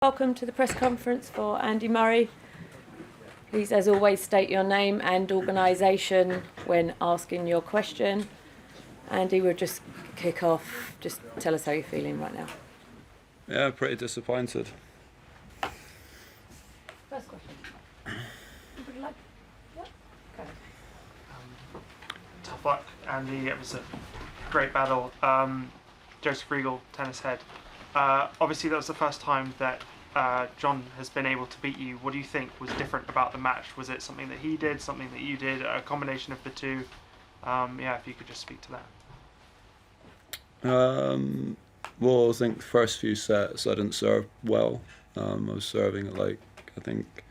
Welcome to the press conference for Andy Murray. Please, as always, state your name and organisation when asking your question. Andy, we'll just kick off. Just tell us how you're feeling right now. Yeah, pretty disappointed. First question. Would like? Yeah. Okay. Tough luck, Andy. It was a great battle. Joseph Regal, tennis head. Obviously, that was the first time that John has been able to beat you. What do you think was different about the match? Was it something that he did, something that you did, a combination of the two? If you could just speak to that. Well, I think the first few sets I didn't serve well. I was serving at I think,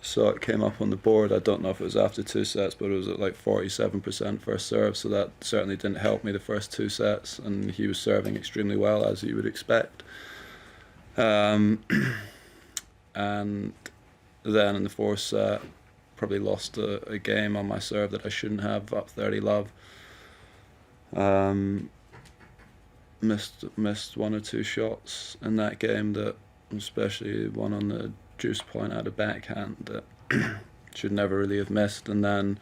so it came up on the board. I don't know if it was after two sets, but it was at 47% first serve, so that certainly didn't help me the first two sets, and he was serving extremely well, as you would expect. And then in the fourth set, probably lost a game on my serve that I shouldn't have, up 30 love. Missed one or two shots in that game, that especially one on the juice point out of backhand that should never really have missed. And then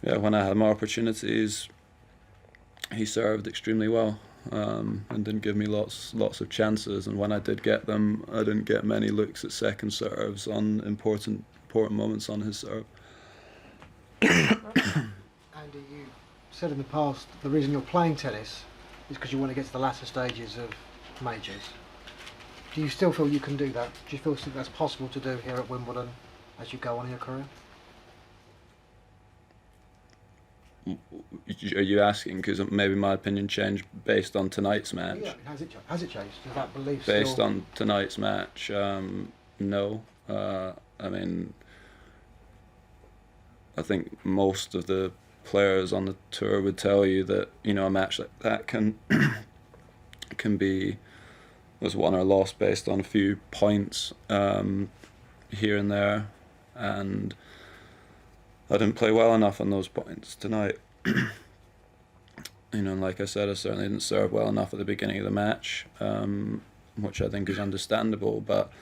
when I had more opportunities, he served extremely well, and didn't give me lots of chances, and when I did get them, I didn't get many looks at second serves on important moments on his serve. Andy, you said in the past the reason you're playing tennis is because you want to get to the latter stages of majors. Do you still feel you can do that? Do you feel that's possible to do here at Wimbledon as you go on in your career? Are you asking because maybe my opinion changed based on tonight's match? Yeah, has it changed? Does that belief based still... on tonight's match? No. I mean, I think most of the players on the tour would tell you that a match like that can be was won or lost based on a few points here and there, and I didn't play well enough on those points tonight. Like I said, I certainly didn't serve well enough at the beginning of the match, which I think is understandable. But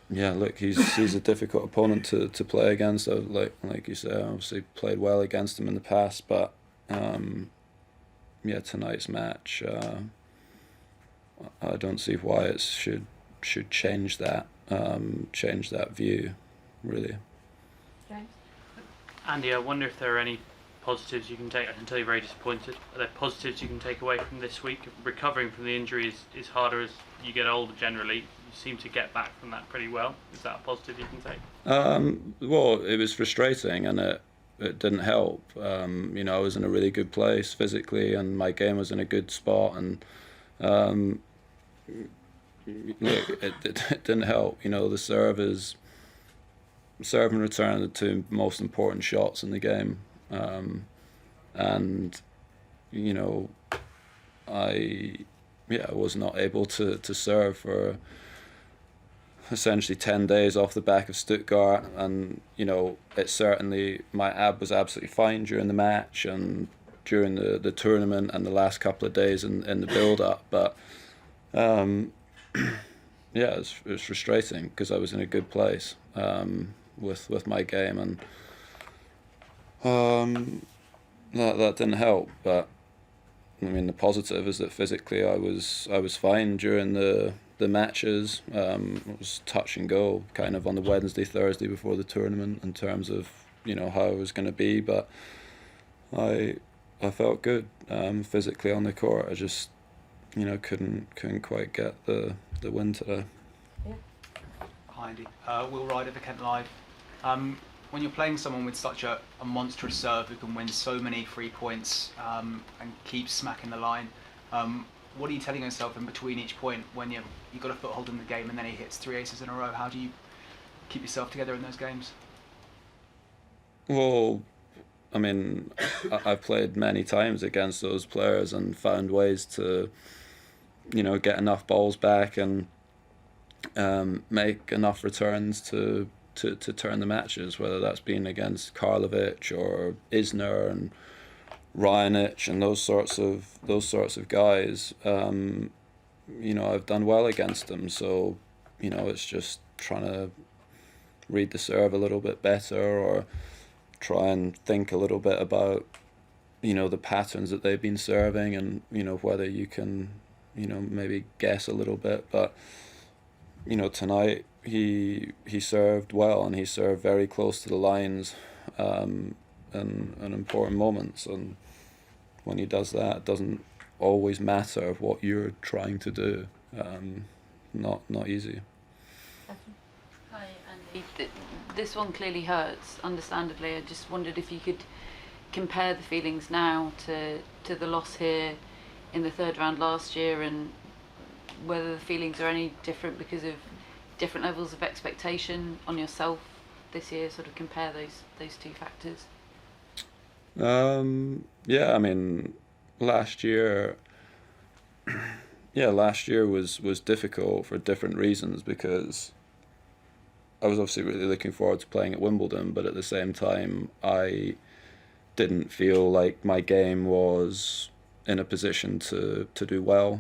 look, he's a difficult opponent to play against. So like you said, I obviously played well against him in the past, but tonight's match, I don't see why it should change that view, really. James? Andy, I wonder if there are any positives you can take. I can tell you're very disappointed. Are there positives you can take away from this week? Recovering from the injury is harder as you get older generally. You seem to get back from that pretty well. Is that a positive you can take? Well, it was frustrating, and it didn't help. I was in a really good place physically, and my game was in a good spot, and it didn't help. The serve and return are the two most important shots in the game, and I was not able to serve for essentially 10 days off the back of Stuttgart, and it certainly, my ab was absolutely fine during the match and during the tournament and the last couple of days in the build-up, but it was frustrating because I was in a good place with my game, and that didn't help. But I mean, the positive is that physically I was fine during the matches. It was touch and go kind of on the Wednesday, Thursday before the tournament in terms of how I was going to be, but I felt good physically on the court. I just couldn't quite get the win today. Yeah. Hi Andy, Will Ryder for Kent Live. When you're playing someone with such a monstrous serve who can win so many free points and keep smacking the line, what are you telling yourself in between each point when you've got a foothold in the game and then he hits three aces in a row? How do you keep yourself together in those games? Well, I mean, I've played many times against those players and found ways to get enough balls back and make enough returns to turn the matches, whether that's been against Karlovic or Isner and Raonic and those sorts of guys. I've done well against him. So, it's just trying to read the serve a little bit better, or try and think a little bit about, the patterns that they've been serving, and, whether you can, maybe guess a little bit. But, tonight he served well, and he served very close to the lines in important moments. And when he does that, it doesn't always matter what you're trying to do. Not easy. Hi, Andy. This one clearly hurts, understandably. I just wondered if you could compare the feelings now to the loss here in the third round last year, and whether the feelings are any different because of different levels of expectation on yourself this year. Sort of compare those two factors. Yeah, I mean, last year was difficult for different reasons, because I was obviously really looking forward to playing at Wimbledon, but at the same time I didn't feel like my game was in a position to do well.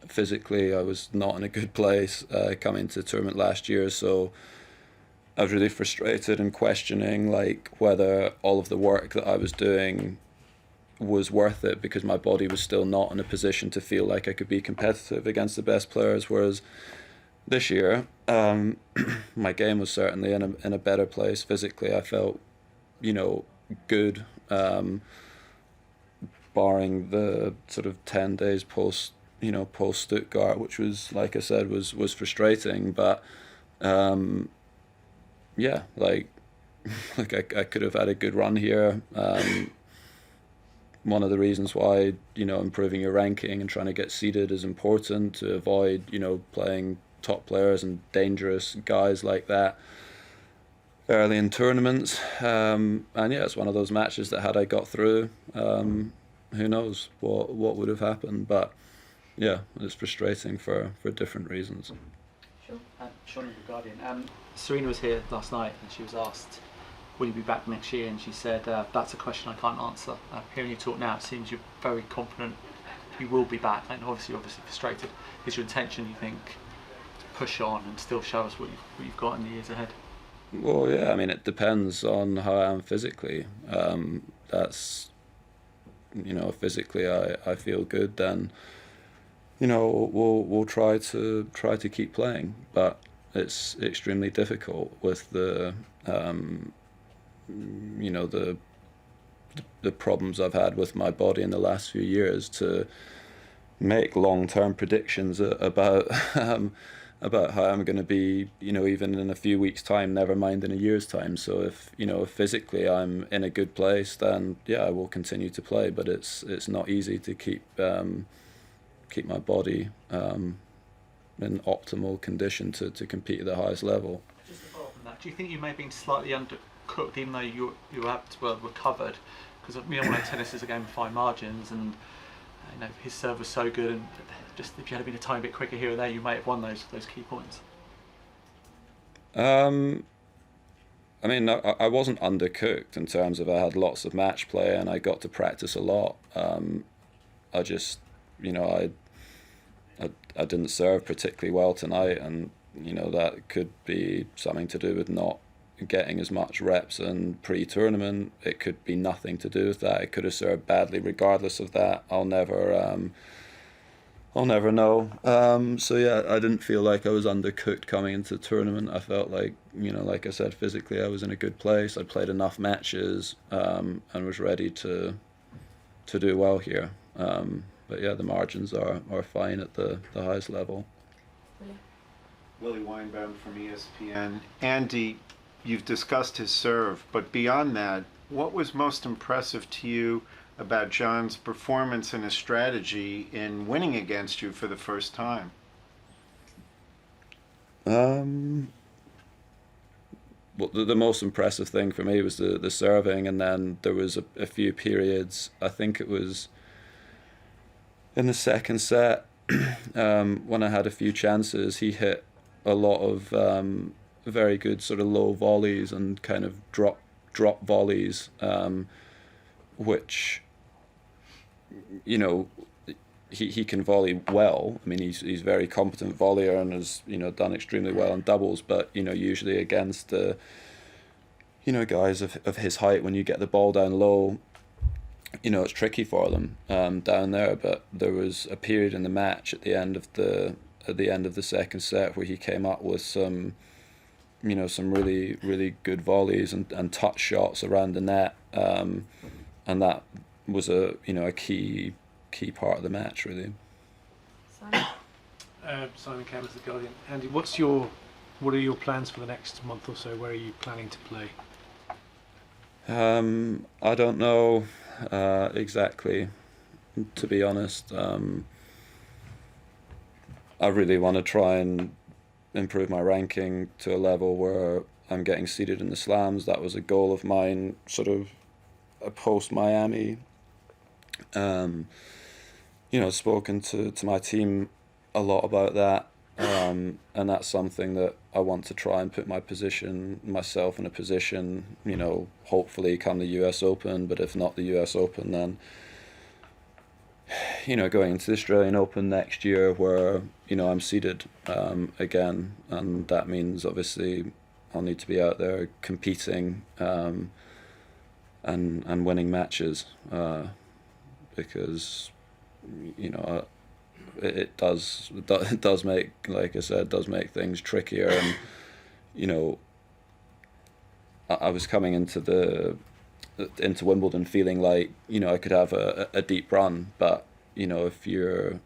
Physically, I was not in a good place coming to the tournament last year, so I was really frustrated and questioning like whether all of the work that I was doing was worth it, because my body was still not in a position to feel like I could be competitive against the best players. Whereas this year, my game was certainly in a better place physically. I felt, good, barring the sort of 10 days post Stuttgart, which was, like I said, was frustrating. But yeah, like I could have had a good run here. One of the reasons why, improving your ranking and trying to get seeded is important, to avoid, playing top players and dangerous guys like that early in tournaments. And yeah, it's one of those matches that had I got through, who knows what would have happened. But yeah, it's frustrating for different reasons. Sure. Sean of the Guardian. Serena was here last night and she was asked, will you be back next year? And she said, that's a question I can't answer. Hearing you talk now, it seems you're very confident you will be back, and obviously frustrated. Is your intention, you think, to push on and still show us what you've got in the years ahead? Well, yeah, I mean, it depends on how I am physically. That's, physically I feel good, then, we'll try to keep playing. But it's extremely difficult with the the problems I've had with my body in the last few years to make long-term predictions about about how I'm going to be, even in a few weeks' time, never mind in a year's time. So if physically I'm in a good place, then yeah, I will continue to play. But it's not easy to keep my body in optimal condition to compete at the highest level. Just to follow up on that, do you think you may have been slightly undercooked, even though you recovered? Because we all know tennis is a game of fine margins, and his serve was so good, and just if you had been a tiny bit quicker here or there, you might have won those key points. I mean, I wasn't undercooked in terms of I had lots of match play and I got to practice a lot. I just, I didn't serve particularly well tonight, and that could be something to do with not getting as much reps in pre-tournament. It could be nothing to do with that. It could have served badly. Regardless of that, I'll never know. So yeah, I didn't feel like I was undercooked coming into the tournament. I felt like, like I said, physically I was in a good place. I'd played enough matches and was ready to do well here. But yeah, the margins are fine at the highest level. Willie Weinbaum from ESPN. Andy, you've discussed his serve, but beyond that, what was most impressive to you about John's performance and his strategy in winning against you for the first time? Well, the most impressive thing for me was the serving, and then there was a few periods, I think it was in the second set, when I had a few chances, he hit a lot of very good sort of low volleys and kind of drop volleys, which, he can volley well. I mean, he's very competent volleyer and has, you know, done extremely well in doubles. But, you know, usually against you know, guys of his height, when you get the ball down low, you know, it's tricky for them down there. But there was a period in the match at the end of the second set where he came up with some, you know, some really, really good volleys and touch shots around the net, and that was a key part of the match, really. Simon? Simon Campbell, The Guardian. Andy, what are your plans for the next month or so? Where are you planning to play? I don't know exactly, to be honest. I really want to try and improve my ranking to a level where I'm getting seeded in the slams. That was a goal of mine, sort of post Miami. You know, spoken to my team a lot about that, and that's something that I want to try and put myself in a position, you know, hopefully come the US Open, but if not the US Open, then, you know, going into the Australian Open next year where, you know, I'm seeded again, and that means obviously I'll need to be out there competing and winning matches, because, you know, it does make, like I said, does make things trickier. And, you know, I was coming into Wimbledon feeling like, you know, I could have a deep run, but, you know, if you're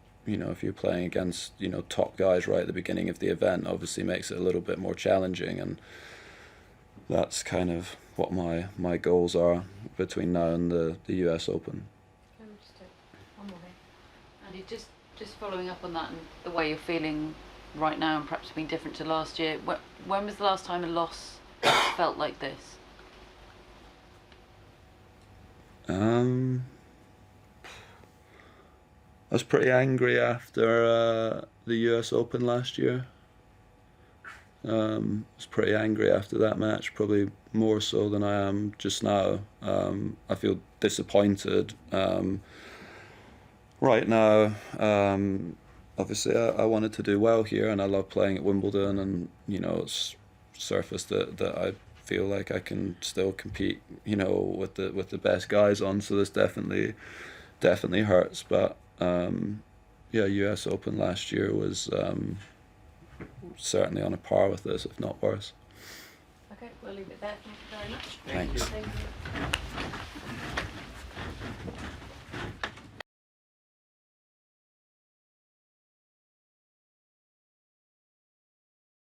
playing against, you know, top guys right at the beginning of the event, obviously makes it a little bit more challenging. And that's kind of what my goals are between now and the US Open. Just take one more here. Andy, just following up on that and the way you're feeling right now, and perhaps being different to last year, when was the last time a loss felt like this? I was pretty angry after the US Open last year. I was pretty angry after that match, probably more so than I am just now. I feel disappointed right now. Obviously, I wanted to do well here, and I love playing at Wimbledon, and, you know, it's surface that I feel like I can still compete, you know, with the best guys on. So this definitely hurts. But yeah, US Open last year was certainly on a par with this, if not worse. Okay, we'll leave it there. Thank you very much. Thanks. Thank you.